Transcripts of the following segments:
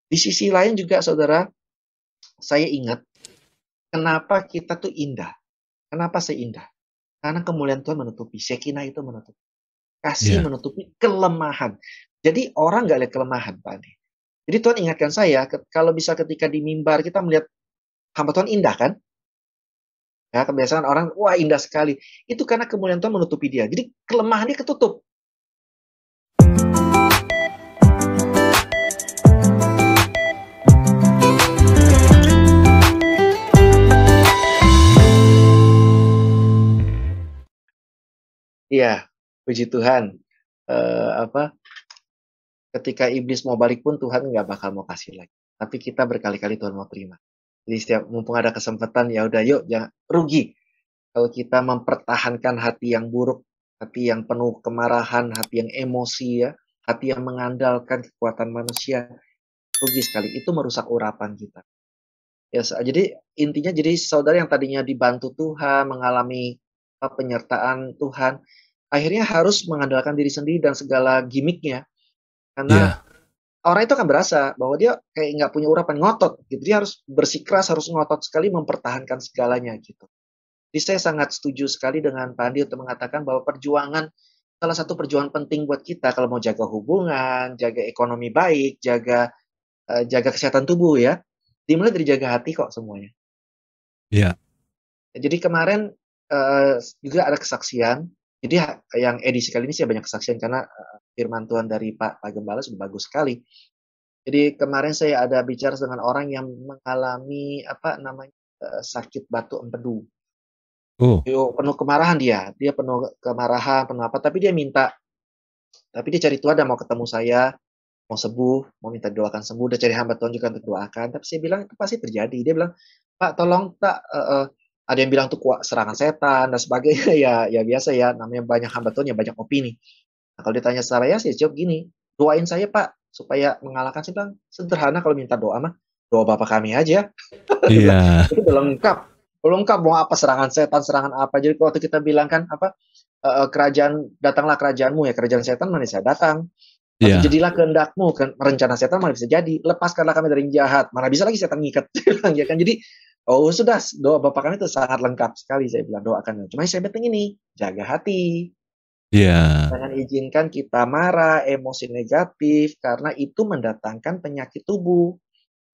Di sisi lain juga saudara, saya ingat kenapa kita tuh indah. Kenapa saya indah? Karena kemuliaan Tuhan menutupi, Shekinah itu menutupi, kasih Iya, menutupi kelemahan. Jadi orang nggak lihat kelemahan, Pak Andi. Jadi Tuhan ingatkan saya, kalau bisa ketika di mimbar kita melihat hamba Tuhan indah kan? Ya, kebiasaan orang, wah indah sekali. Itu karena kemuliaan Tuhan menutupi dia. Jadi kelemahan dia ketutup. Iya, puji Tuhan. Apa? Ketika iblis mau balik pun Tuhan nggak bakal mau kasih lagi. Tapi kita berkali-kali Tuhan mau terima. Jadi setiap mumpung ada kesempatan, ya udah yuk, jangan rugi. Kalau kita mempertahankan hati yang buruk, hati yang penuh kemarahan, hati yang emosi ya, hati yang mengandalkan kekuatan manusia, rugi sekali. Itu merusak urapan kita. Ya, jadi intinya jadi saudara yang tadinya dibantu Tuhan, mengalami penyertaan Tuhan, akhirnya harus mengandalkan diri sendiri dan segala gimmicknya. Karena iya, orang itu akan berasa bahwa dia kayak nggak punya urapan, ngotot gitu. Dia harus bersikeras, harus ngotot sekali mempertahankan segalanya gitu. Jadi saya sangat setuju sekali dengan Pak Andi untuk mengatakan bahwa salah satu perjuangan penting buat kita kalau mau jaga hubungan, jaga ekonomi baik, jaga kesehatan tubuh ya, dimulai dari jaga hati kok semuanya. iya. Jadi kemarin, juga ada kesaksian, jadi yang edisi kali ini saya banyak kesaksian karena, firman Tuhan dari Pak Gembala sudah bagus sekali. Jadi kemarin saya ada bicara dengan orang yang mengalami, apa namanya, sakit batu empedu. Oh, Penuh kemarahan dia penuh kemarahan, penuh apa, tapi dia cari Tuhan dan mau ketemu saya, mau sembuh, mau minta doakan sembuh, udah cari hamba Tuhan juga untuk doakan, tapi saya bilang, "Itu pasti terjadi." Dia bilang, "Pak tolong tak," ada yang bilang tuh serangan setan dan sebagainya, ya biasa ya, namanya banyak hamba Tuhan ya banyak opini. Nah, kalau ditanya saya sih jawab gini, "Doain saya Pak, supaya mengalahkan." Saya bilang, "Sederhana kalau minta doa mah, doa Bapa kami aja." Dia bilang, iya, "Itu udah lengkap, lengkap mau apa serangan setan, serangan apa." Jadi waktu kita bilang kan apa, "Datanglah kerajaanmu," ya kerajaan setan mana bisa datang. Atau iya. jadilah kehendakmu, kan rencana setan mana bisa jadi. Lepaskanlah kami dari yang jahat, mana bisa lagi setan ngikat. Ya kan. Jadi, oh sudah, doa Bapa kami itu sangat lengkap sekali saya bilang doakan. Cuma saya penting ini, jaga hati. Iya, Jangan izinkan kita marah, emosi negatif, karena itu mendatangkan penyakit tubuh.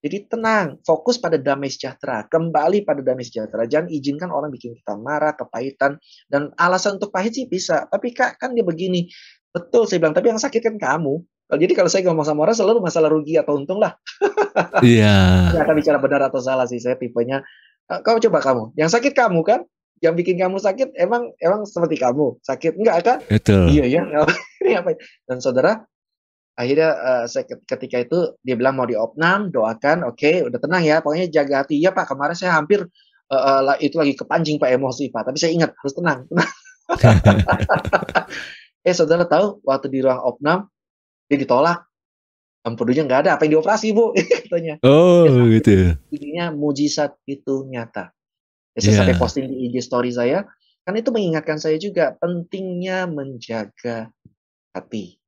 Jadi tenang, fokus pada damai sejahtera, kembali pada damai sejahtera. Jangan izinkan orang bikin kita marah, kepahitan, dan alasan untuk pahit sih bisa. Tapi Kak, kan dia begini. Betul, saya bilang, tapi yang sakit kan kamu. Jadi kalau saya ngomong sama orang selalu masalah rugi atau untung lah. iya, Nggak akan bicara benar atau salah sih, saya tipenya, kau coba kamu, yang sakit kamu kan? Yang bikin kamu sakit emang emang seperti kamu, sakit, enggak kan? betul. Iya ya, ini apa dan saudara, akhirnya, saya ketika itu dia bilang mau diopnam, doakan, oke, udah tenang ya, pokoknya jaga hati. Iya Pak, kemarin saya hampir, itu lagi kepancing Pak, emosi Pak, tapi saya ingat harus tenang, tenang. Saudara tahu waktu di ruang opnam, dia ditolak, empedunya nggak ada, "Apa yang dioperasi Bu?" Katanya. Dia Oh, sakit, gitu. intinya mujizat itu nyata. Ya saya sampai Iya, posting di IG story saya, kan itu mengingatkan saya juga pentingnya menjaga hati.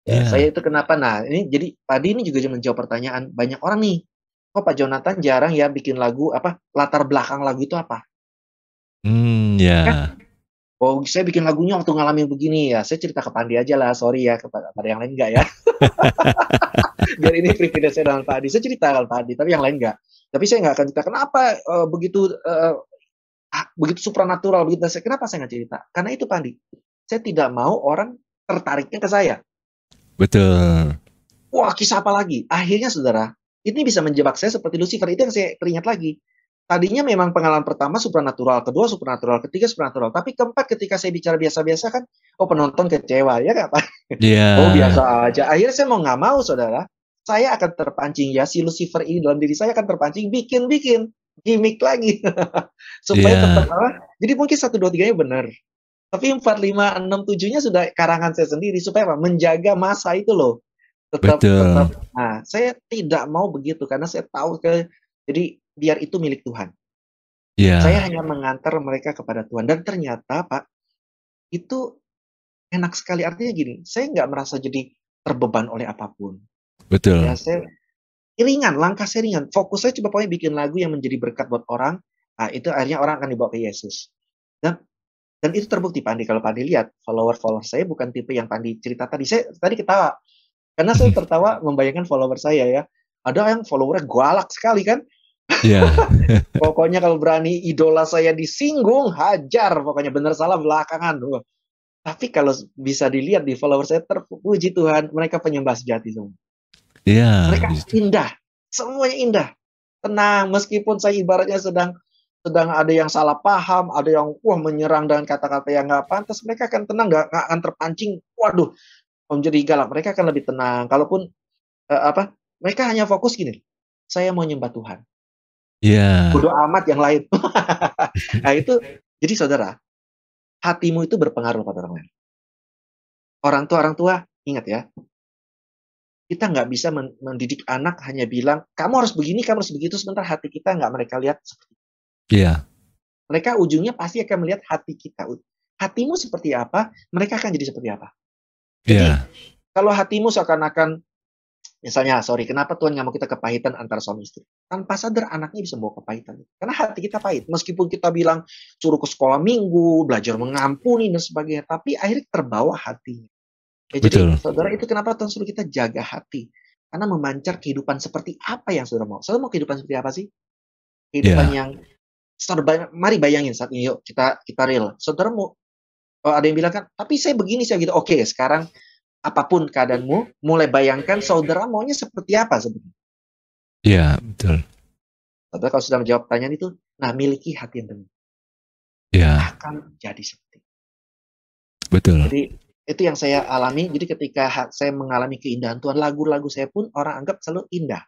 Ya, saya iya. itu kenapa nah ini jadi tadi ini juga menjawab pertanyaan banyak orang nih, "Kok Pak Jonathan jarang ya bikin lagu apa, latar belakang lagu itu apa?" Kan, Ya. "Oh saya bikin lagunya waktu ngalamin begini." Ya saya cerita ke Pandi aja lah, sorry ya kepada yang lain enggak ya. Biar ini privilege saya dengan Pak Adi, saya cerita kalau Pak Adi, tapi yang lain enggak. Tapi saya nggak akan cerita kenapa, begitu supranatural, begitu dahsyat, kenapa saya nggak cerita? Karena itu Pak Andi, saya tidak mau orang tertariknya ke saya. Betul. Wah, kisah apa lagi? Akhirnya saudara, ini bisa menjebak saya seperti Lucifer, itu yang saya teringat lagi. Tadinya memang pengalaman pertama supranatural, kedua supranatural, ketiga supranatural, tapi keempat ketika saya bicara biasa-biasa kan, oh penonton kecewa, ya nggak Pak? Oh Iya, biasa aja. Akhirnya saya mau nggak mau saudara, saya akan terpancing ya, si Lucifer ini dalam diri saya akan terpancing bikin-bikin gimmick lagi. Supaya tetap iya. apa, jadi mungkin satu 2 3-nya benar, tapi 4 5 6 7-nya sudah karangan saya sendiri supaya apa, menjaga massa itu loh. Tetap tetap Betul. nah, saya tidak mau begitu karena saya tahu jadi biar itu milik Tuhan. Saya Iya, hanya mengantar mereka kepada Tuhan dan ternyata Pak, itu enak sekali. Artinya gini, saya nggak merasa jadi terbeban oleh apapun. Ya betul. ringan, langkah saya ringan. Fokus saya coba pokoknya bikin lagu yang menjadi berkat buat orang. Nah, itu akhirnya orang akan dibawa ke Yesus. Dan itu terbukti Pak Andi. Kalau Pak Andi lihat, follower saya bukan tipe yang Pak Andi cerita tadi. Saya tadi ketawa. Karena saya tertawa membayangkan follower saya ya. Ada yang followernya galak sekali kan. Iya. Pokoknya kalau berani idola saya disinggung, hajar. Pokoknya benar salah belakangan. Tapi kalau bisa dilihat di follower saya, terpuji Tuhan, mereka penyembah sejati semua. Iya. Mereka indah. Semuanya indah. Tenang, meskipun saya ibaratnya sedang ada yang salah paham, ada yang menyerang dengan kata-kata yang nggak pantas, mereka akan tenang, nggak akan terpancing. Waduh, menjadi galak. Mereka akan lebih tenang. Kalaupun mereka hanya fokus gini, saya mau nyembah Tuhan. Iya. Bodoh amat yang lain. Nah itu, jadi saudara, hatimu itu berpengaruh pada orang lain. Orang tua, ingat ya, kita nggak bisa mendidik anak hanya bilang, kamu harus begini, kamu harus begitu, sementara hati kita nggak mereka lihat seperti itu. Iya. Mereka ujungnya pasti akan melihat hati kita. Hatimu seperti apa, mereka akan jadi seperti apa. Jadi, kalau hatimu seakan-akan, misalnya, kenapa Tuhan nggak mau kita kepahitan antara suami istri? Tanpa sadar anaknya bisa bawa kepahitan. Karena hati kita pahit. Meskipun kita bilang, suruh ke sekolah minggu, belajar mengampuni, dan sebagainya. Tapi akhirnya terbawa hatinya. Ya, jadi, saudara, itu kenapa Tuhan suruh kita jaga hati. Karena memancar kehidupan seperti apa yang saudara mau. Saudara mau kehidupan seperti apa sih? Kehidupan yang mari bayangin saat ini, yuk kita real. Saudara mau, ada yang bilang kan, tapi saya begini, saya gitu. Oke, sekarang apapun keadaanmu, mulai bayangkan saudara maunya seperti apa sebenarnya. Iya, betul. Saudara kalau sudah menjawab pertanyaan itu, nah miliki hati yang benar. Iya. Akan jadi seperti itu. Betul. Jadi itu yang saya alami. Jadi ketika saya mengalami keindahan Tuhan, lagu-lagu saya pun orang anggap selalu indah.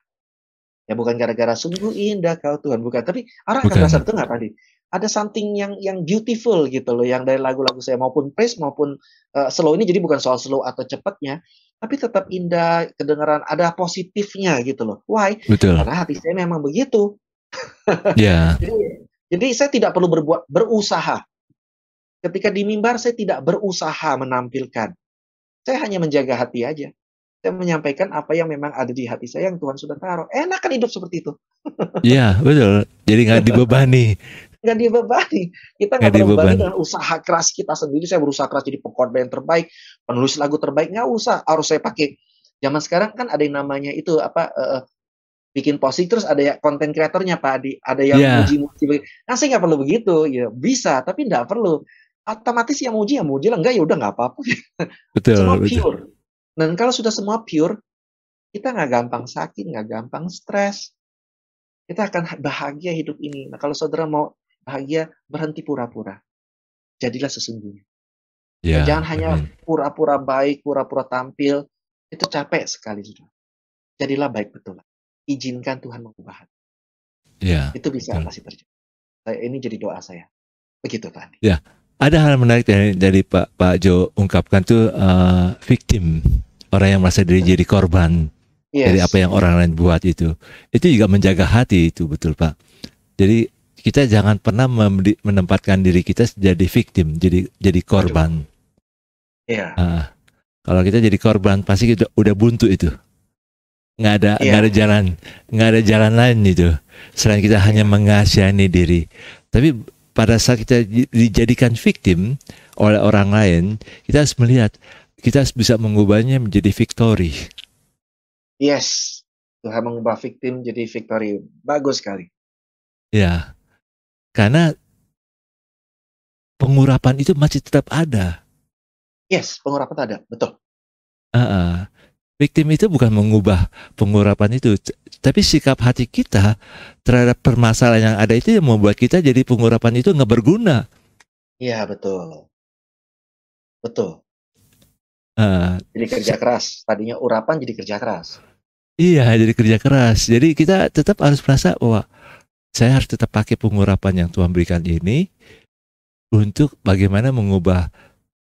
Ya bukan gara-gara sungguh indah kau Tuhan, bukan. Tapi orang akan merasa betul nggak tadi? Ada something yang beautiful gitu loh, yang dari lagu-lagu saya maupun praise maupun slow ini. Jadi bukan soal slow atau cepatnya, tapi tetap indah, kedengaran, ada positifnya gitu loh. Why? Betul. Karena hati saya memang begitu. Iya. Jadi saya tidak perlu berusaha. Ketika di mimbar saya tidak berusaha menampilkan. Saya hanya menjaga hati aja. Saya menyampaikan apa yang memang ada di hati saya yang Tuhan sudah taruh. Enak kan hidup seperti itu. Iya, betul. Jadi nggak dibebani. Nggak dibebani. Kita nggak perlu bebani dengan usaha keras kita sendiri. Saya berusaha keras jadi pengkhotbah yang terbaik, penulis lagu terbaik. Nggak usah. Harus saya pakai. Zaman sekarang kan ada yang namanya itu bikin posting, terus ada ya konten kreatornya Pak Adi. Ada yang muji-muji. Nah saya nggak perlu begitu. Ya bisa, tapi nggak perlu. Otomatis yang muji lah. Enggak, ya udah nggak apa-apa. Betul. Semua pure. Dan kalau sudah semua pure, kita nggak gampang sakit, nggak gampang stres. Kita akan bahagia hidup ini. Nah, kalau saudara mau bahagia, berhenti pura-pura. Jadilah sesungguhnya. Ya, jangan hanya pura-pura baik, pura-pura tampil. Itu capek sekali. Jadilah baik betul. Izinkan Tuhan mengubah hati. Ya, itu bisa pasti terjadi. Ini jadi doa saya. Begitu Pak Andi. Ya. Ada hal menarik dari Pak Jo ungkapkan tuh victim, orang yang merasa diri jadi korban dari apa yang orang lain buat itu juga menjaga hati itu, betul Pak. Jadi kita jangan pernah menempatkan diri kita jadi victim, jadi korban. Iya. Kalau kita jadi korban pasti kita udah buntu itu, nggak ada jalan lain itu selain kita hanya mengasihani diri. Tapi pada saat kita dijadikan victim oleh orang lain, kita harus melihat, kita harus bisa mengubahnya menjadi victory. Yes, Tuhan mengubah victim jadi victory. Bagus sekali. Ya, karena pengurapan itu masih tetap ada. Yes, pengurapan ada, betul. Victim itu bukan mengubah pengurapan itu, tapi sikap hati kita terhadap permasalahan yang ada itu yang membuat kita jadi pengurapan itu nggak berguna. Iya, betul. Jadi kerja keras. Tadinya urapan jadi kerja keras. Iya, jadi kerja keras. Jadi kita tetap harus merasa bahwa saya harus tetap pakai pengurapan yang Tuhan berikan ini untuk bagaimana mengubah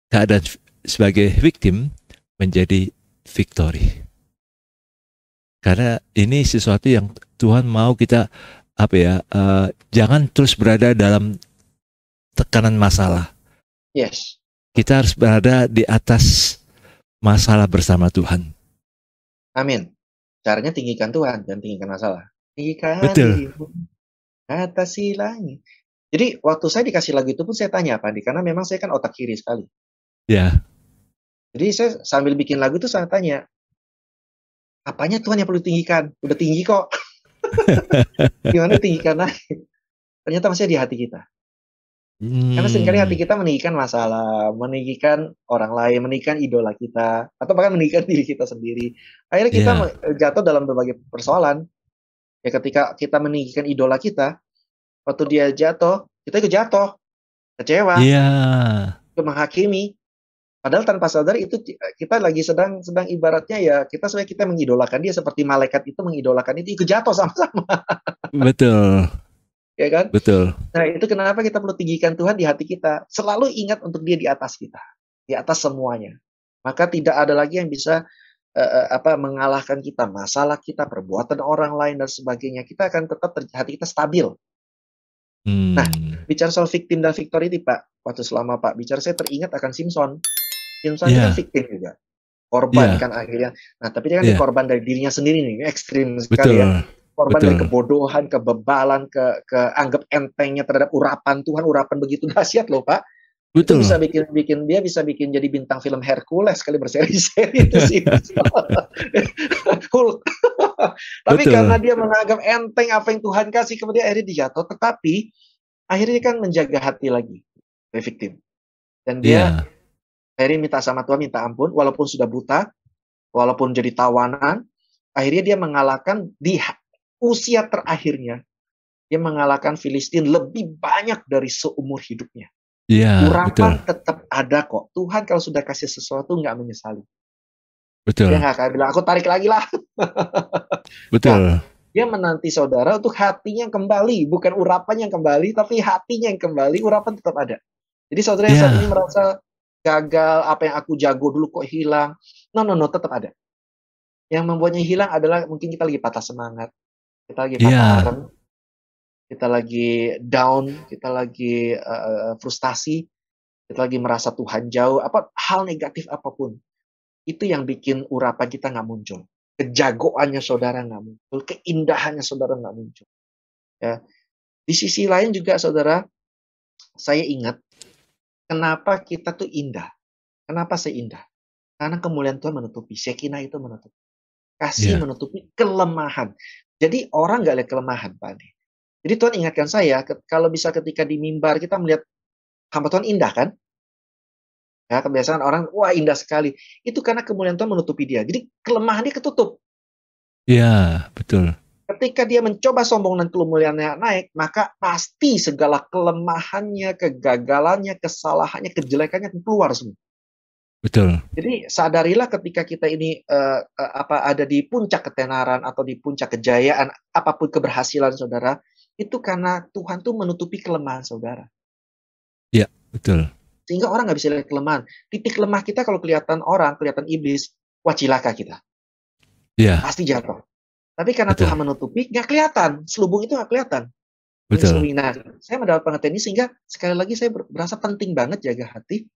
keadaan sebagai victim menjadi victory. Karena ini sesuatu yang Tuhan mau kita jangan terus berada dalam tekanan masalah. Yes. Kita harus berada di atas masalah bersama Tuhan. Amin. Caranya tinggikan Tuhan, jangan tinggikan masalah. Tinggikan Betul. dirimu, atasi langit. Jadi waktu saya dikasih lagu itu pun saya tanya Pak Andi, karena memang saya kan otak kiri sekali. Ya. Jadi saya sambil bikin lagu itu saya tanya, apanya Tuhan yang perlu tinggikan? Udah tinggi kok. Gimana tinggikan lagi? Ternyata masih di hati kita. Karena seringkali hati kita meninggikan masalah, meninggikan orang lain, meninggikan idola kita, atau bahkan meninggikan diri kita sendiri. Akhirnya kita Ya. jatuh dalam berbagai persoalan. Ya ketika kita meninggikan idola kita, waktu dia jatuh, kita ikut jatuh, kecewa, Iya. ikut menghakimi. Padahal tanpa sadar itu kita lagi sedang ibaratnya ya kita sebenarnya kita mengidolakan dia seperti malaikat itu mengidolakan itu ikut jatuh sama-sama, Betul. ya kan? Betul. Nah itu kenapa kita perlu tinggikan Tuhan di hati kita. Selalu ingat untuk dia di atas kita, di atas semuanya. Maka tidak ada lagi yang bisa mengalahkan kita, masalah kita, perbuatan orang lain dan sebagainya. Kita akan tetap hati kita stabil. Nah, bicara soal victim dan victory ini Pak, waktu selama Pak bicara saya teringat akan Simpson. Simpson ini kan victim juga, korban kan akhirnya. Nah, tapi dia kan korban dari dirinya sendiri nih, ekstrim sekali ya. Korban dari kebodohan, kebebalan, keanggap entengnya terhadap urapan Tuhan, urapan begitu dahsyat loh Pak. Betul. Itu bisa bikin jadi bintang film Hercules kali berseri-seri itu sih. Hulk. Tapi karena dia menganggap enteng apa yang Tuhan kasih, kemudian akhirnya dijatuh. Tetapi akhirnya kan menjaga hati lagi, victim. Dan dia akhirnya minta sama Tuhan, minta ampun, walaupun sudah buta, walaupun jadi tawanan, akhirnya dia mengalahkan di usia terakhirnya. Dia mengalahkan Filistin lebih banyak dari seumur hidupnya. Urapan tetap ada kok. Tuhan kalau sudah kasih sesuatu nggak menyesali. Betul. Dia nggak akan bilang, aku tarik lagi lah. Betul. Nah, dia menanti saudara untuk hatinya yang kembali. Bukan urapan yang kembali, tapi hatinya yang kembali, urapan tetap ada. Jadi saudara yang saat ini merasa gagal, apa yang aku jago dulu kok hilang. No, tetap ada. Yang membuatnya hilang adalah mungkin kita lagi patah semangat. Kita lagi patah arem. Kita lagi down, kita lagi frustasi, kita lagi merasa Tuhan jauh, hal negatif apapun. Itu yang bikin urapan kita nggak muncul. Kejagoannya saudara nggak muncul, keindahannya saudara nggak muncul. Ya. Di sisi lain juga saudara, saya ingat, kenapa kita tuh indah. Kenapa saya indah? Karena kemuliaan Tuhan menutupi, Shekinah itu menutupi. Kasih menutupi kelemahan. Jadi orang nggak lihat kelemahan, Pak Andi. Jadi Tuhan ingatkan saya, kalau bisa ketika di mimbar kita melihat hamba Tuhan indah kan? Ya, kebiasaan orang, wah indah sekali. Itu karena kemuliaan Tuhan menutupi dia. Jadi kelemahan dia ketutup. Iya, betul. Ketika dia mencoba sombong dan kemuliaannya naik, maka pasti segala kelemahannya, kegagalannya, kesalahannya, kejelekannya keluar semua. Betul. Jadi sadarilah ketika kita ini ada di puncak ketenaran atau di puncak kejayaan, apapun keberhasilan saudara, itu karena Tuhan tuh menutupi kelemahan saudara. Iya, betul. Sehingga orang nggak bisa lihat kelemahan. Titik lemah kita kalau kelihatan orang, kelihatan iblis, wah cilaka kita. Iya. Pasti jatuh. Tapi karena Tuhan menutupi, nggak kelihatan. Selubung itu nggak kelihatan. Betul. Nah, saya mendapat pengertian ini sehingga sekali lagi saya berasa penting banget jaga hati.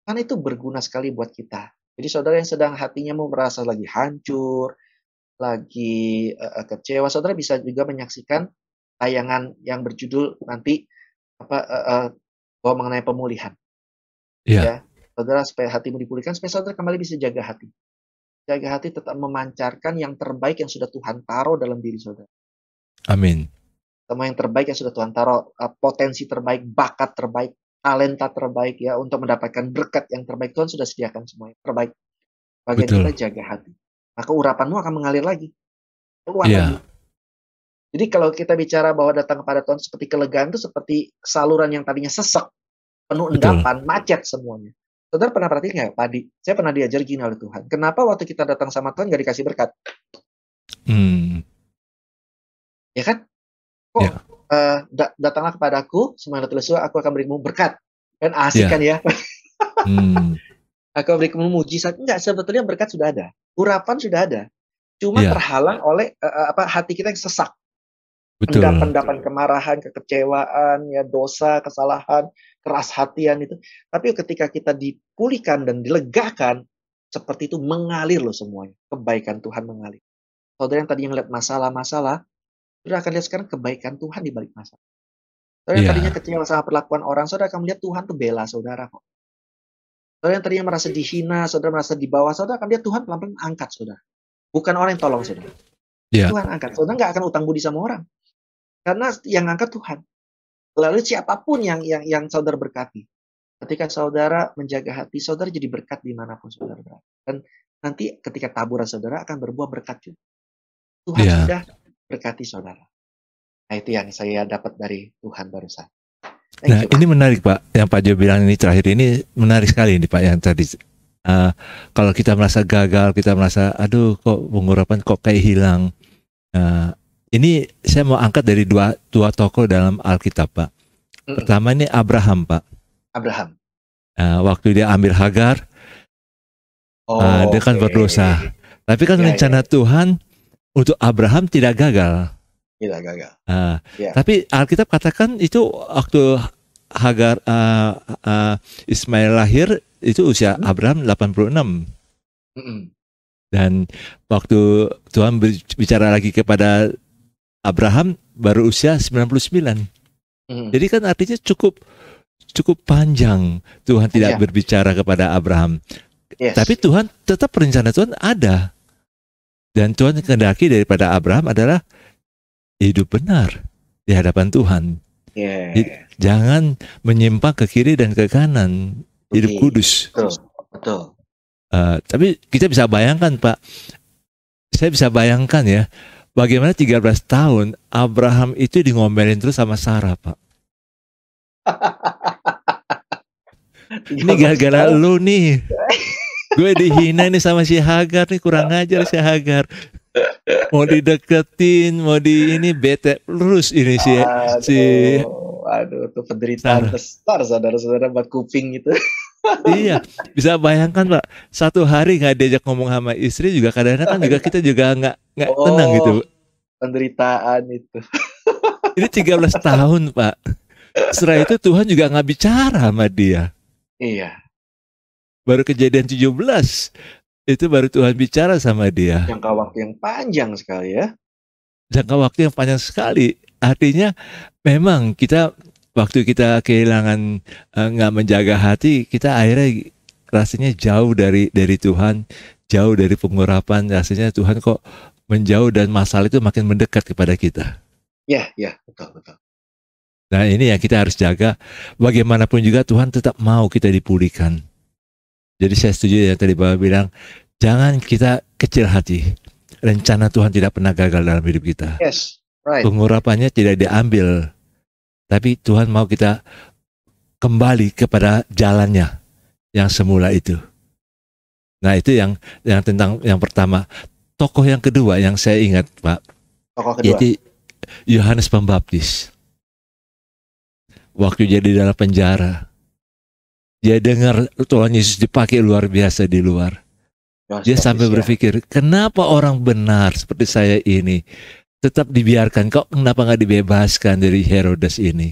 Karena itu berguna sekali buat kita. Jadi saudara yang sedang hatinya mau merasa lagi hancur, lagi kecewa, saudara bisa juga menyaksikan tayangan yang berjudul nanti bahwa mengenai pemulihan. Ya, saudara supaya hatimu dipulihkan, supaya saudara kembali bisa jaga hati. Jaga hati tetap memancarkan yang terbaik yang sudah Tuhan taruh dalam diri saudara. Amin. Semua yang terbaik yang sudah Tuhan taruh, potensi terbaik, bakat terbaik, talenta terbaik ya, untuk mendapatkan berkat yang terbaik. Tuhan sudah sediakan semua yang terbaik. Bagian kita jaga hati. Maka urapanmu akan mengalir lagi. Keluar lagi. Jadi kalau kita bicara bahwa datang kepada Tuhan seperti kelegaan itu seperti saluran yang tadinya sesek, penuh endapan, macet semuanya. Saudara pernah perhatikan nggak tadi? Saya pernah diajar gini oleh Tuhan. Kenapa waktu kita datang sama Tuhan nggak dikasih berkat? Ya kan? Kok datanglah kepadaku, semua yang lesu, aku akan berimu berkat. Kan asik kan ya? Aku berimu mujizat. Enggak, sebetulnya berkat sudah ada. Urapan sudah ada. Cuma terhalang oleh hati kita yang sesak. Endapan-endapan kemarahan, kekecewaan, ya dosa, kesalahan, keras hatian itu. Tapi ketika kita dipulihkan dan dilegakan, seperti itu mengalir loh semuanya. Kebaikan Tuhan mengalir. Saudara yang tadinya ngeliat masalah-masalah, saudara akan lihat sekarang kebaikan Tuhan di balik masalah. Saudara yang tadinya Iya, kecewa sama perlakuan orang, saudara akan melihat Tuhan tuh bela saudara kok. Saudara yang tadinya merasa dihina, saudara merasa di bawah, saudara akan lihat Tuhan pelan-pelan angkat saudara. Bukan orang yang tolong saudara. iya, Tuhan angkat. Saudara nggak akan utang budi sama orang. Karena yang angkat Tuhan. Lalu siapapun yang saudara berkati. Ketika saudara menjaga hati, saudara jadi berkat dimanapun saudara berada. Dan nanti ketika taburan saudara akan berbuah berkat juga. Tuhan iya. sudah berkati saudara. Nah itu yang saya dapat dari Tuhan barusan. Nah, Thank you, Pak. ini menarik Pak, yang Pak Jo bilang ini terakhir ini menarik sekali ini Pak yang tadi. Kalau kita merasa gagal, kita merasa aduh kok pengurapan kok kayak hilang. Ini saya mau angkat dari dua tokoh dalam Alkitab Pak. Pertama ini Abraham Pak. Abraham. Waktu dia ambil Hagar, dia kan berdosa. Tapi kan rencana Tuhan untuk Abraham tidak gagal. Tidak gagal. Tapi Alkitab katakan itu waktu Hagar Ismail lahir itu usia Abraham 86. Dan waktu Tuhan bicara lagi kepada Abraham baru usia 99. Jadi kan artinya cukup panjang Tuhan tidak berbicara kepada Abraham. Tapi Tuhan tetap rencana Tuhan ada. Dan Tuhan kehendaki daripada Abraham adalah hidup benar di hadapan Tuhan. Jangan menyimpang ke kiri dan ke kanan. Hidup kudus. Betul. Tapi kita bisa bayangkan Pak, saya bisa bayangkan ya, bagaimana 13 tahun Abraham itu dingomelin terus sama Sarah Pak. Ini gara-gara lu nih, gue dihina nih sama si Hagar nih, kurang ajar si Hagar. Mau dideketin, mau ini bete terus ini Aduh, itu penderitaan besar saudara-saudara buat kuping itu. Iya, bisa bayangkan Pak, satu hari nggak diajak ngomong sama istri juga kadang-kadang kan juga kita juga nggak tenang gitu. Penderitaan itu. Ini 13 tahun Pak. Setelah itu Tuhan juga nggak bicara sama dia. Iya. Baru kejadian 17 itu baru Tuhan bicara sama dia. Jangka waktu yang panjang sekali ya. Jangka waktu yang panjang sekali. Artinya memang kita waktu kita kehilangan nggak menjaga hati, kita akhirnya rasanya jauh dari Tuhan, jauh dari pengurapan. Rasanya Tuhan kok menjauh dan masalah itu makin mendekat kepada kita. Ya, betul. Nah ini yang kita harus jaga. Bagaimanapun juga Tuhan tetap mau kita dipulihkan. Jadi saya setuju yang tadi Bapak bilang, jangan kita kecil hati. Rencana Tuhan tidak pernah gagal dalam hidup kita. Yes, right. Pengurapannya tidak diambil. Tapi Tuhan mau kita kembali kepada jalannya yang semula itu. Nah itu yang tentang yang pertama. Tokoh yang kedua yang saya ingat Pak, tokoh kedua yaitu Yohanes Pembaptis. Waktu dia di dalam penjara, dia dengar Tuhan Yesus dipakai luar biasa di luar. Dia sampai berpikir, kenapa orang benar seperti saya ini tetap dibiarkan, kok kenapa nggak dibebaskan dari Herodes ini?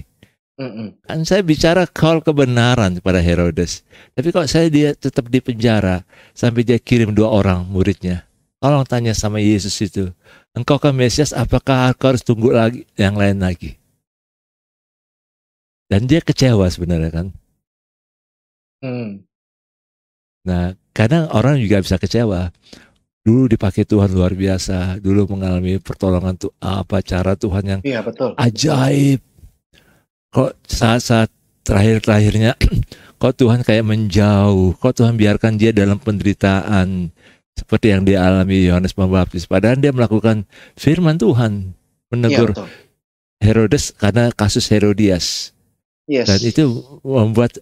Kan saya bicara call kebenaran kepada Herodes, tapi kok dia tetap di penjara sampai dia kirim 2 orang muridnya. Tolong tanya sama Yesus itu, engkau kan Mesias, apakah aku harus tunggu lagi yang lain lagi? Dan dia kecewa sebenarnya kan. Nah kadang orang juga bisa kecewa. Dulu dipakai Tuhan luar biasa, dulu mengalami pertolongan cara Tuhan yang ajaib. Kok saat-saat terakhirnya kok Tuhan kayak menjauh, kok Tuhan biarkan dia dalam penderitaan seperti yang dialami Yohanes Pembaptis. Padahal dia melakukan firman Tuhan, menegur Herodes karena kasus Herodias. Dan itu membuat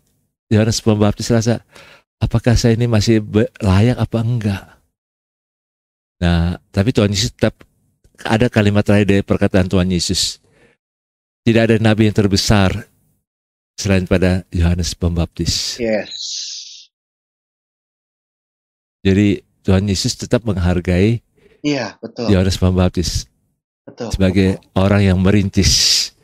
Yohanes Pembaptis rasa, apakah saya ini masih layak apa enggak? Nah, tapi Tuhan Yesus tetap ada kalimat terakhir dari perkataan Tuhan Yesus. Tidak ada nabi yang terbesar selain pada Yohanes Pembaptis. Yes. Jadi Tuhan Yesus tetap menghargai Yohanes Pembaptis sebagai orang yang merintis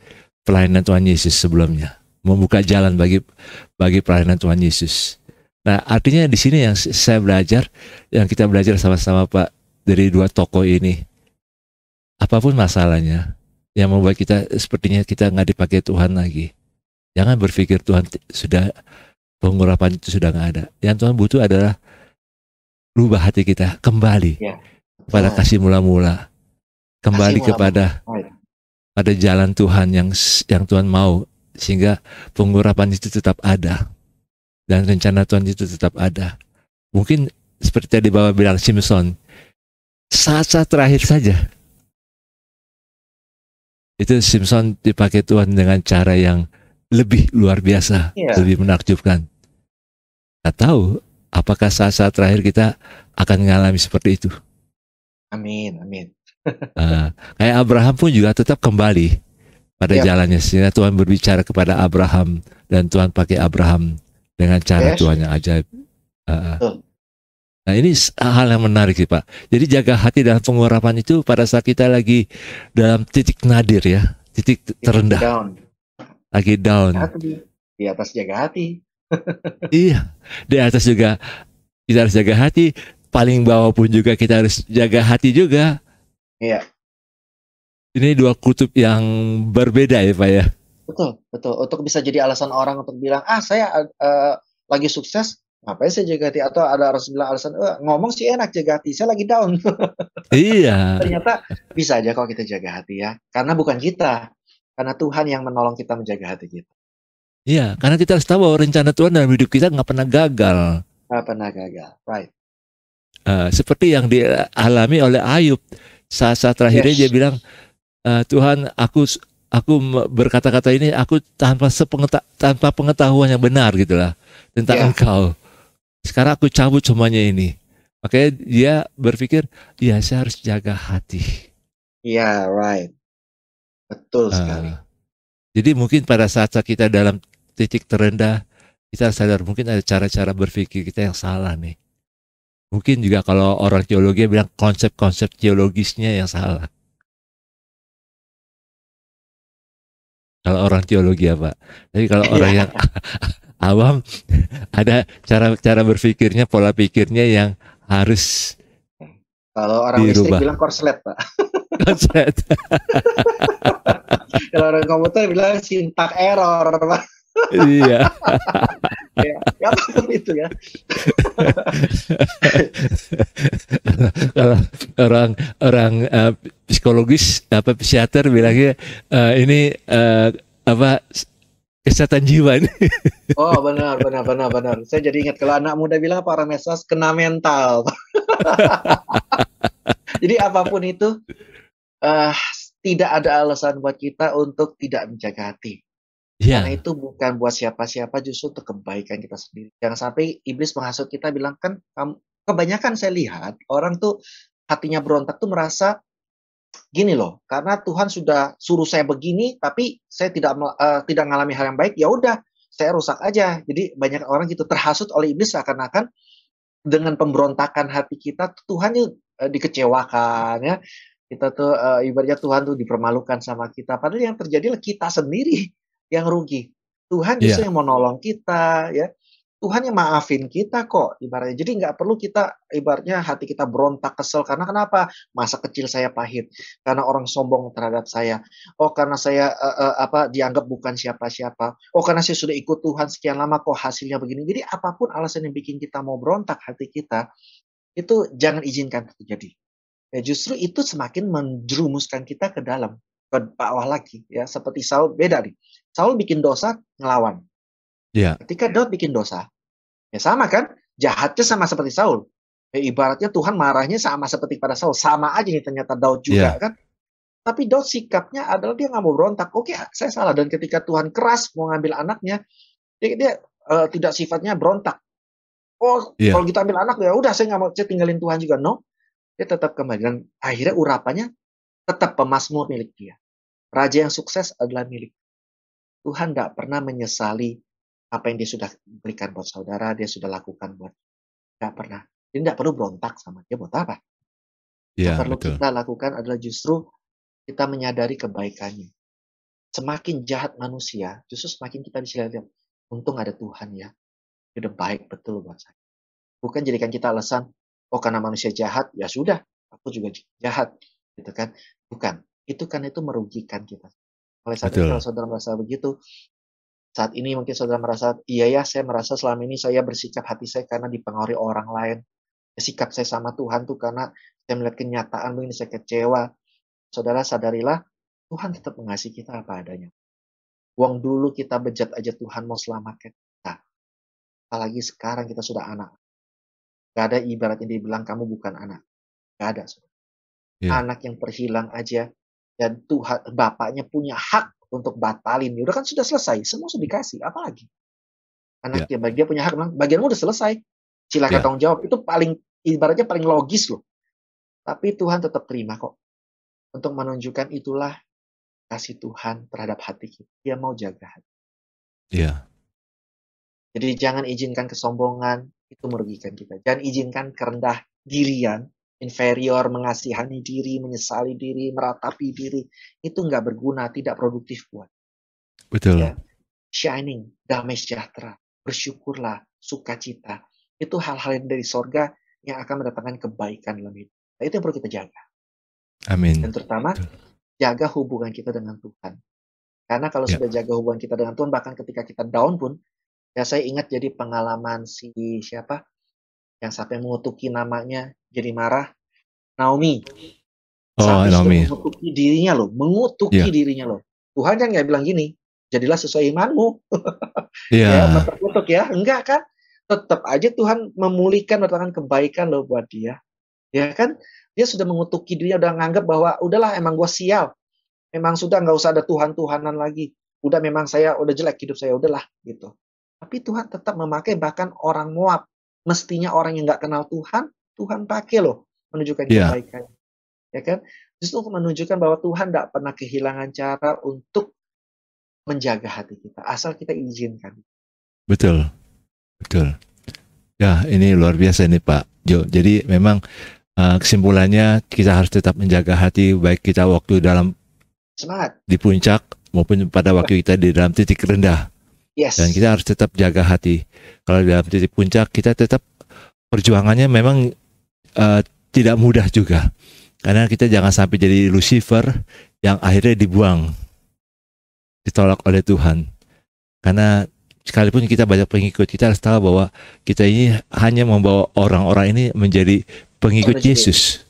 pelayanan Tuhan Yesus sebelumnya, membuka jalan bagi pelayanan Tuhan Yesus. Nah, artinya di sini yang saya belajar, yang kita belajar sama-sama Pak dari 2 tokoh ini, apapun masalahnya yang membuat kita sepertinya kita nggak dipakai Tuhan lagi, jangan berpikir Tuhan sudah pengurapan itu sudah nggak ada. Yang Tuhan butuh adalah rubah hati kita kembali Ya, pada betul. kasih mula-mula, Kasih kembali mula-mula. kepada Right. pada jalan Tuhan yang Tuhan mau, sehingga pengurapan itu tetap ada dan rencana Tuhan itu tetap ada. Mungkin seperti tadi Bapak bilang Simpson, saat-saat terakhir saja itu Simpson dipakai Tuhan dengan cara yang lebih luar biasa, Iya. lebih menakjubkan. Nggak tahu apakah saat-saat terakhir kita akan mengalami seperti itu. Amin, amin. Kayak Abraham pun juga tetap kembali pada Yap. jalannya, sehingga Tuhan berbicara kepada Abraham dan Tuhan pakai Abraham dengan cara Yes. Tuhan yang ajaib. Betul. Nah ini hal yang menarik sih Pak. Jadi jaga hati dalam pengurapan itu pada saat kita lagi dalam titik nadir ya, titik terendah, Down. lagi down. Hati. Di atas jaga hati. Iya, di atas juga kita harus jaga hati. Paling bawah pun juga kita harus jaga hati juga. Iya. Ini dua kutub yang berbeda ya Pak ya. Betul, betul. Untuk bisa jadi alasan orang untuk bilang, saya lagi sukses, ngapain saya jaga hati? Atau ada harus bilang alasan, ngomong sih enak jaga hati, saya lagi down. Iya. Ternyata bisa aja kalau kita jaga hati ya. Karena bukan kita. Karena Tuhan yang menolong kita menjaga hati kita. Iya, karena kita harus tahu bahwa rencana Tuhan dalam hidup kita nggak pernah gagal. Nggak pernah gagal. Right. Seperti yang dialami oleh Ayub. Saat-saat terakhirnya Yes. dia bilang, Tuhan, aku berkata-kata ini aku tanpa pengetahuan yang benar gitulah tentang Yeah. Engkau. Sekarang aku cabut semuanya ini. Makanya dia berpikir, ya saya harus jaga hati. Yeah, right. Betul sekali. Jadi mungkin pada saat kita dalam titik terendah, kita sadar mungkin ada cara-cara berpikir kita yang salah nih. Mungkin juga kalau orang teologi bilang konsep-konsep teologisnya yang salah. Kalau orang teologi ya Pak. Tapi kalau orang yang awam, ada cara berpikirnya, pola pikirnya yang harus kalau orang listrik dirubah. bilang korslet Pak. Konsep. Kalau orang komputer bilang syntax error Pak. Iya. Ya apapun itu ya. Kalau orang psikologis psikiater bilangnya ini kesehatan jiwa ini. Oh benar. Saya jadi ingat kalau anak muda bilang para medsos kena mental. Jadi apapun itu tidak ada alasan buat kita untuk tidak menjaga hati. Karena itu bukan buat siapa-siapa, justru untuk kebaikan kita sendiri. Jangan sampai iblis menghasut kita bilang kan, kebanyakan saya lihat orang tuh hatinya berontak tuh merasa gini loh, karena Tuhan sudah suruh saya begini, tapi saya tidak mengalami hal yang baik, ya udah saya rusak aja. Jadi banyak orang gitu terhasut oleh iblis seakan-akan dengan pemberontakan hati kita Tuhan dikecewakan ya. Kita tuh ibaratnya Tuhan tuh dipermalukan sama kita. Padahal yang terjadi adalah kita sendiri yang rugi. Tuhan justru yang mau nolong kita ya. Tuhan yang maafin kita kok ibaratnya. Jadi nggak perlu kita ibaratnya hati kita berontak kesel karena kenapa? Masa kecil saya pahit. Karena orang sombong terhadap saya. Oh karena saya dianggap bukan siapa-siapa. Oh karena saya sudah ikut Tuhan sekian lama kok hasilnya begini. Jadi apapun alasan yang bikin kita mau berontak hati kita, itu jangan izinkan terjadi. Ya, justru itu semakin menjerumuskan kita ke dalam, ke bawah lagi ya. Seperti Saul beda nih. Saul bikin dosa ngelawan. Iya. Ketika Daud bikin dosa, ya sama kan? Jahatnya sama seperti Saul. Ya, ibaratnya Tuhan marahnya sama seperti pada Saul. Sama aja nih ternyata Daud juga kan. Tapi Daud sikapnya adalah dia nggak mau berontak. Oke, saya salah. Dan ketika Tuhan keras mau ngambil anaknya, dia tidak sifatnya berontak. Oh, kalau kita ambil anak ya udah saya nggak mau, saya tinggalin Tuhan juga. No, dia tetap kembali. Dan akhirnya urapannya tetap pemazmur milik dia. Raja yang sukses adalah milik Tuhan. Nggak pernah menyesali apa yang dia sudah berikan buat saudara, dia sudah lakukan buat. Nggak pernah. Dia nggak perlu berontak sama dia buat apa. Yang perlu kita lakukan adalah justru kita menyadari kebaikannya. Semakin jahat manusia, justru semakin kita bisa lihat, untung ada Tuhan ya. Dia udah baik betul buat saya. Bukan jadikan kita alasan, oh karena manusia jahat, ya sudah, aku juga jahat. gitu kan? Bukan. Itu merugikan kita. Oleh saat ini kalau Betul. saudara merasa begitu, saat ini mungkin saudara merasa, iya ya, saya merasa selama ini saya bersikap hati saya karena dipengaruhi orang lain. Sikap saya sama Tuhan tuh karena saya melihat kenyataan begini saya kecewa. Saudara sadarilah, Tuhan tetap mengasihi kita apa adanya. Uang dulu kita bejat aja Tuhan mau selamatkan kita. Apalagi sekarang kita sudah anak. Gak ada ibaratnya dibilang kamu bukan anak. Gak ada. Saudara. Ya, Anak yang terhilang aja. Dan Tuhan, bapaknya punya hak untuk batalin. Udah kan sudah selesai. Semua sudah dikasih. Apalagi? ya, Anaknya, bagi dia punya hak. Bilang, bagianmu udah selesai. Silakan ya. tanggung jawab. Itu paling, ibaratnya paling logis loh. Tapi Tuhan tetap terima kok. Untuk menunjukkan itulah kasih Tuhan terhadap hati kita. Dia mau jaga hati. Ya, Jadi jangan izinkan kesombongan, itu merugikan kita. Jangan izinkan kerendah dirian, inferior, mengasihani diri, menyesali diri, meratapi diri. Itu nggak berguna, tidak produktif buat. betul. Ya. Shining, damai sejahtera, bersyukurlah, sukacita. Itu hal-hal yang dari sorga yang akan mendatangkan kebaikan dalam hidup. Nah, itu yang perlu kita jaga. Dan Amin. terutama, Betul. jaga hubungan kita dengan Tuhan. Karena kalau Ya, sudah jaga hubungan kita dengan Tuhan, bahkan ketika kita down pun, ya saya ingat jadi pengalaman si siapa yang sampai mengutuki namanya jadi marah, Naomi. oh Sampai sudah Naomi. mengutuki dirinya loh, mengutuki Ya, dirinya loh. Tuhan kan nggak bilang gini, jadilah sesuai imanmu. Ya, ya, terkutuk ya. Enggak kan? Tetap aja Tuhan memulihkan, mendatangkan kebaikan loh buat dia. Ya kan? Dia sudah mengutuki dirinya, udah nganggap bahwa udahlah emang gue sial. Memang sudah nggak usah ada Tuhan-Tuhanan lagi. Udah memang saya udah jelek hidup saya, udahlah gitu. Tapi Tuhan tetap memakai bahkan orang Moab. Mestinya orang yang nggak kenal Tuhan, Tuhan pakai loh menunjukkan ya, kebaikan. Ya kan? Justru untuk menunjukkan bahwa Tuhan nggak pernah kehilangan cara untuk menjaga hati kita. Asal kita izinkan. betul, betul. Ya, ini luar biasa nih Pak Jo. Jadi memang kesimpulannya kita harus tetap menjaga hati baik kita waktu dalam Semangat. di puncak maupun pada waktu kita di dalam titik rendah. Dan Yes. kita harus tetap jaga hati. Kalau dalam titik puncak kita tetap perjuangannya memang eh, tidak mudah juga. Karena kita jangan sampai jadi Lucifer yang akhirnya dibuang, ditolak oleh Tuhan. Karena sekalipun kita banyak pengikut, kita harus tahu bahwa kita ini hanya membawa orang-orang ini menjadi pengikut Yesus,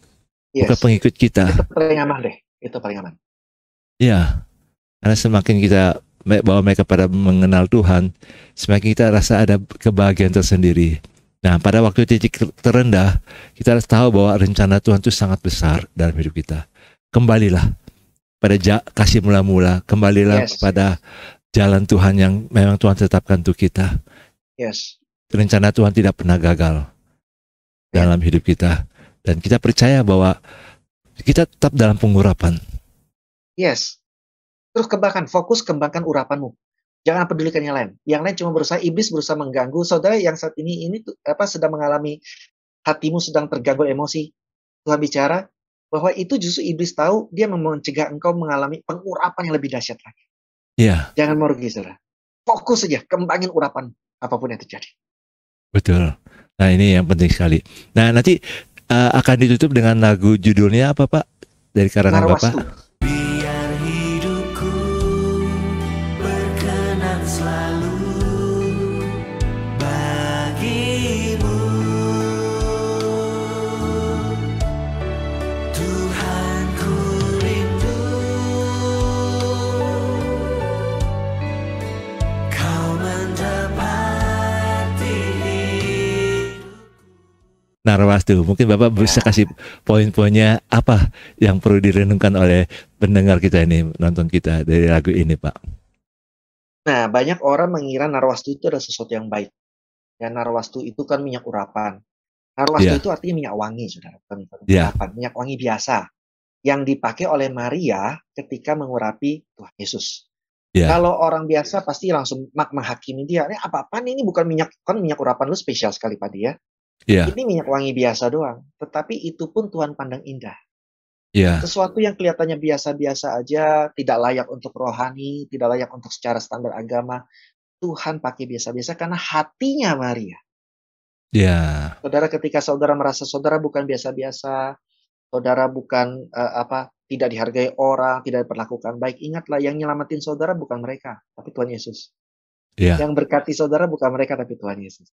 bukan Yes. pengikut kita. Itu paling aman deh. Itu paling aman. Ya, karena semakin kita bawa mereka pada mengenal Tuhan, semakin kita rasa ada kebahagiaan tersendiri. Nah, pada waktu titik terendah, kita harus tahu bahwa rencana Tuhan itu sangat besar dalam hidup kita. Kembalilah pada kasih mula-mula, kembalilah Yes. pada jalan Tuhan yang memang Tuhan tetapkan untuk kita. Yes. Rencana Tuhan tidak pernah gagal dalam hidup kita. Dan kita percaya bahwa kita tetap dalam pengurapan. Yes. Terus fokus kembangkan urapanmu. Jangan pedulikan yang lain. Yang lain cuma iblis berusaha mengganggu. Saudara yang saat ini sedang mengalami hatimu sedang terganggu emosi. Tuhan bicara bahwa itu justru iblis tahu dia mencegah engkau mengalami pengurapan yang lebih dahsyat lagi. Iya, Jangan merugi, saudara. Fokus saja, kembangin urapan apapun yang terjadi. betul. Nah, ini yang penting sekali. Nah, nanti akan ditutup dengan lagu judulnya apa, Pak? Dari karangan Bapak? Narwastu. Biar hidupku berkenan selalu bagimu, Tuhan ku rindu kau mendapati Narwastu. Mungkin Bapak bisa kasih poin-poinnya apa yang perlu direnungkan oleh pendengar kita ini, nonton kita dari lagu ini, Pak. Nah, banyak orang mengira narwastu itu adalah sesuatu yang baik. Ya, narwastu itu kan minyak urapan. Narwastu Iya. itu artinya minyak wangi, saudara. Bukan minyak Iya. urapan. Minyak wangi biasa. Yang dipakai oleh Maria ketika mengurapi Tuhan Yesus. Iya. Kalau orang biasa pasti langsung menghakimi dia. Ini apa-apaan ini bukan minyak, kan minyak urapan lu spesial sekali Pak dia. Iya. Ini minyak wangi biasa doang. Tetapi itu pun Tuhan pandang indah. Iya. Sesuatu yang kelihatannya biasa-biasa aja, tidak layak untuk rohani, tidak layak untuk secara standar agama. Tuhan pakai biasa-biasa karena hatinya Maria. Iya. Saudara, ketika saudara merasa saudara bukan biasa-biasa, saudara bukan tidak dihargai orang, tidak diperlakukan baik. Ingatlah yang nyelamatin saudara bukan mereka, tapi Tuhan Yesus. Ya, Yang berkati saudara bukan mereka, tapi Tuhan Yesus.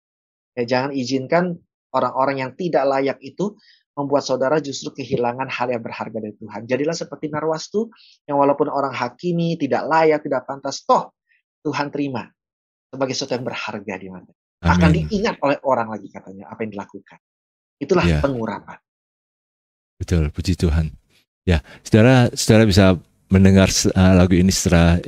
Ya, jangan izinkan orang-orang yang tidak layak itu membuat saudara justru kehilangan hal yang berharga dari Tuhan. Jadilah seperti Narwastu yang walaupun orang hakimi, tidak layak, tidak pantas, toh Tuhan terima sebagai sesuatu yang berharga di mata. Akan amin. diingat oleh orang lagi katanya apa yang dilakukan. Itulah Ya, pengurapan. betul. Puji Tuhan. Ya, saudara bisa mendengar lagu ini setelah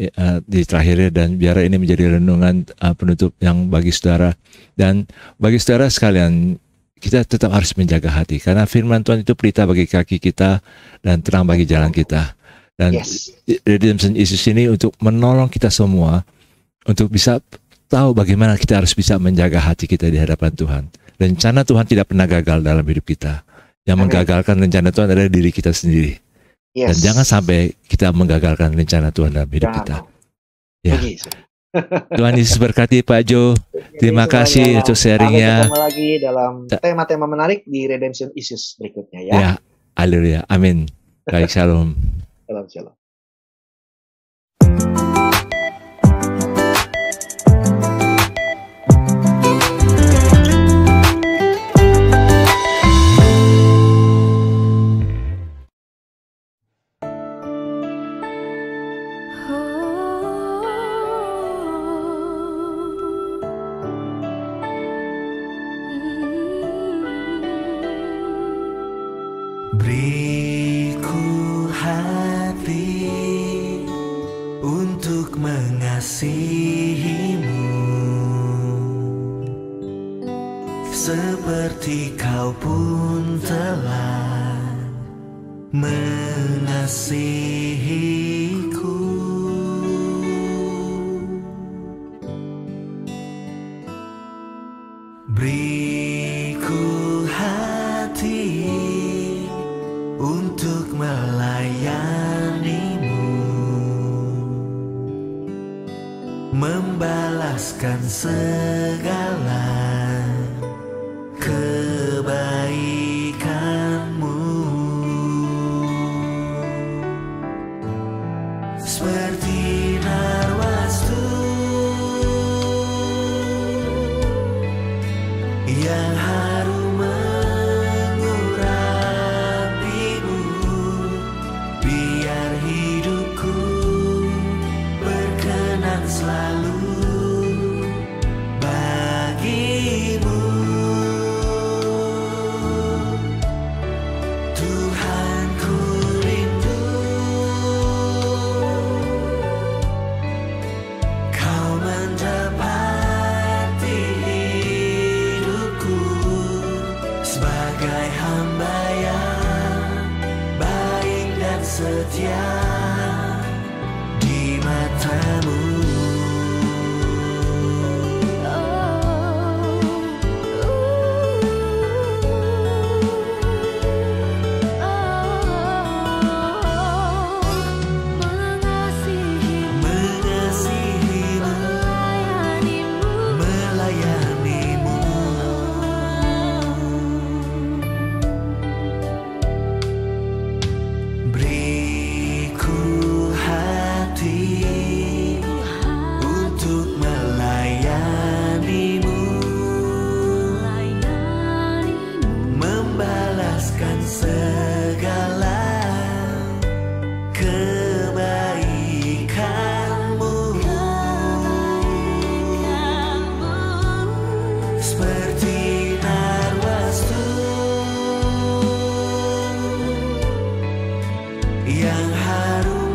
di terakhirnya, dan biar ini menjadi renungan penutup yang bagi saudara. Dan bagi saudara sekalian, kita tetap harus menjaga hati, karena firman Tuhan itu pelita bagi kaki kita dan terang bagi jalan kita. Dan Yes. Redemption Isus ini untuk menolong kita semua untuk bisa tahu bagaimana kita harus bisa menjaga hati kita di hadapan Tuhan. Rencana Tuhan tidak pernah gagal dalam hidup kita. Yang Amin. menggagalkan rencana Tuhan adalah diri kita sendiri. Yes. Dan jangan sampai kita menggagalkan rencana Tuhan dalam hidup Jangan kita. mau. Ya. Puji. Tuhan Yesus berkati Pak Jo. Terima Jadi kasih semuanya, untuk sampai sharingnya. ketemu lagi dalam tema-tema menarik di Redemption Issues berikutnya ya. Ya, haleluya. Amin. Baik, shalom. Shalom, shalom. Beriku hati untuk mengasihimu, seperti kau pun telah mengasihiku. Beriku hati untuk melayanimu, membalaskan segala kebaikanmu, seperti Narwastu yang harum mengurapimu, biar hidupku berkenan selalu bagimu. Tuhan, ku rindu Kau mendapati hidupku sebagai hamba yang baik dan setia di matamu. Mengasihimu, melayanimu. Beriku hati untuk melayanimu, membalaskan segala kebaikanmu, seperti Narwastu yang harum